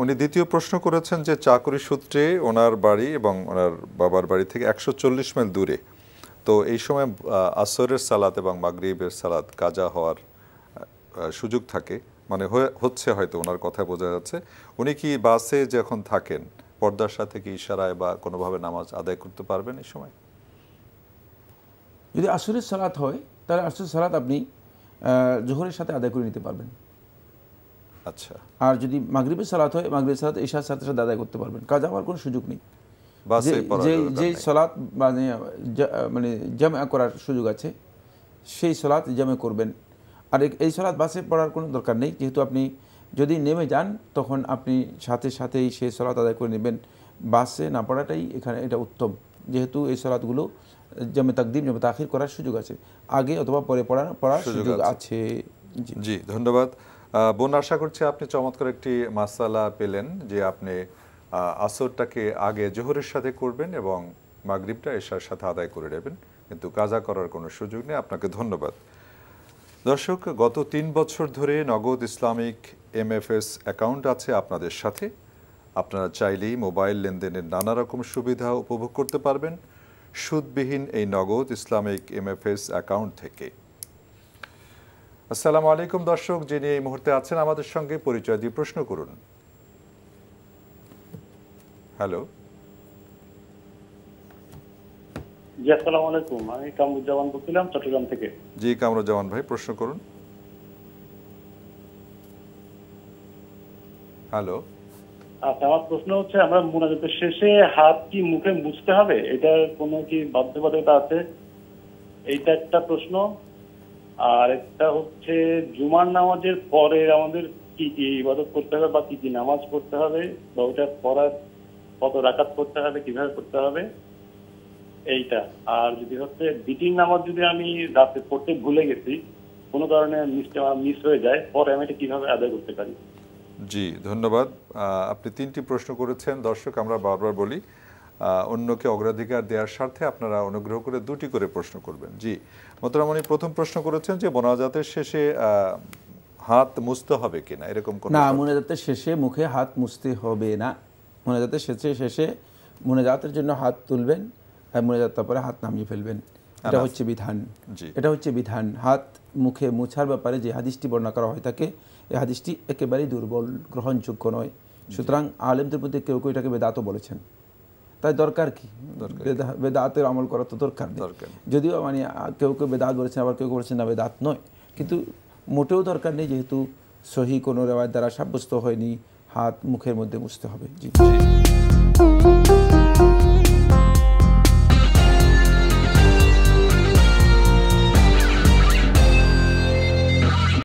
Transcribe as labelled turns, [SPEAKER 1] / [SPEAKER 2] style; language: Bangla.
[SPEAKER 1] উনি দ্বিতীয় প্রশ্ন করেছেন যে চাকরি সূত্রে ওনার বাড়ি এবং ওনার বাবার বাড়ি থেকে 140 মাইল দূরে, তো এই সময় আসরের সালাত এবং মাগরিবের সালাত কাজা হওয়ার সুযোগ থাকে, মানে হচ্ছে হয়তো ওনার কথা বোঝা যাচ্ছে। উনি কি বাসে যখন থাকেন পর্দার সাথে কি ইশারায় বা কোনোভাবে নামাজ আদায় করতে পারবেন এই সময়?
[SPEAKER 2] যদি আসরের সালাত হয় তাহলে আসরের সালাত আপনি জোহরের সাথে আদায় করে নিতে পারবেন।
[SPEAKER 1] আচ্ছা।
[SPEAKER 2] আর যদি মাগরিবের সালাত হয় মাগরিবের সালাত ইশার সাথে সাথে আদায় করতে পারবেন, কাজা হওয়ার কোনো সুযোগ নেই। যে সালাত মানে জামা করার সুযোগ আছে সেই সালাত জামা করবেন। আর এই সালাত বাসে পড়ার কোনো দরকার নেই, যেহেতু আপনি যদি নেমে যান তখন আপনি সাথে সাথেই সেই সালাত আদায় করে নেবেন। বাসে না পড়াটাই এখানে এটা উত্তম, যেহেতু এই সালাতগুলো জামে তাকদিম জামে তাখির করার সুযোগ আছে, আগে অথবা পরে পড়ার সুযোগ আছে।
[SPEAKER 1] জি ধন্যবাদ বোন, আশা করছি আপনি চমৎকার একটি মাসালা পেলেন যে আপনি আসরটাকে আগে জোহরের সাথে করবেন এবং মাগরিবটা এশার সাথে আদায় করে নেবেন, কিন্তু কাজা করার কোনো সুযোগ নেই। আপনাকে ধন্যবাদ। দর্শক, গত 3 বছর ধরে নগদ ইসলামিক MFS অ্যাকাউন্ট আছে আপনাদের সাথে। আপনারা চাইলেই মোবাইল লেনদেনের নানা রকম সুবিধা উপভোগ করতে পারবেন সুদবিহীন এই নগদ ইসলামিক MFS অ্যাকাউন্ট থেকে। আসসালামু আলাইকুম দর্শক, যিনি এই মুহূর্তে আছেন আমাদের সঙ্গে পরিচয় দিয়ে প্রশ্ন করুন। হ্যালো।
[SPEAKER 3] জি আসসালামু আলাইকুম, আমি কামরুজ্জামান বলছিলাম চট্টগ্রাম থেকে।
[SPEAKER 1] জি কামরুজ্জামান ভাই, প্রশ্ন করুন। হ্যালো।
[SPEAKER 3] আচ্ছা, আমার প্রশ্ন হচ্ছে আমরা মুনাজাতের শেষে হাত কি মুখে মুছতে হবে, এটা কোনো কি বাধ্যবাধকতা আছে? এইটা একটা প্রশ্ন। আর একটা হচ্ছে জুমার নামাজের পরে আমাদের কি কি ইবাদত করতে হবে বা কি কি নামাজ পড়তে হবে, বা ওটা পড়ার কত রাকাত করতে হবে, কিভাবে করতে হবে, এইটা। আর যদি হচ্ছে বিটির নামাজ যদি আমি রাতে পড়তে ভুলে গেছি, কোনো কারণে মিস হয়ে যায়, পরে আমি এটা কিভাবে আদায় করতে পারি?
[SPEAKER 1] জি ধন্যবাদ। আপনি 3টি প্রশ্ন করেছেন। দর্শক, আমরা বারবার বলি অন্যকে অগ্রাধিকার দেওয়ার স্বার্থে আপনারা অনুগ্রহ করে 2টি করে প্রশ্ন করবেন। জি মোহতারামণি, প্রথম প্রশ্ন করেছেন যে মোনাজাতের শেষে হাত মুছতে হবে কিনা, এরকম কোনো?
[SPEAKER 2] না, মোনাজাতের শেষে মুখে হাত মুছতে হবে না। মোনাজাতের শেষে মোনাজাতের জন্য হাত তুলবেন আর মোনাজাত তারপরে হাত নামিয়ে ফেলবেন। এটা হচ্ছে বিধান। এটা হচ্ছে বিধান। হাত মুখে মুছার ব্যাপারে যে হাদিসটি বর্ণনা করা হয় থাকে, এই হাদিসটি একেবারেই দুর্বল, গ্রহণযোগ্য নয়। সুতরাং আলেমদের মধ্যে কেউ কেউ এটাকে বেদাতও বলেছেন। তাই দরকার কি বেদাতের আমল করা তো দরকার নেই। যদিও মানে কেউ কেউ বেদাত বলেছেন, আবার কেউ কেউ বলেছেন না বেদাত নয়, কিন্তু মোটেও দরকার নেই, যেহেতু সহি কোনো রেওয়ায়েত দ্বারা সাব্যস্ত হয়নি হাত মুখের মধ্যে মুছতে হবে। জি।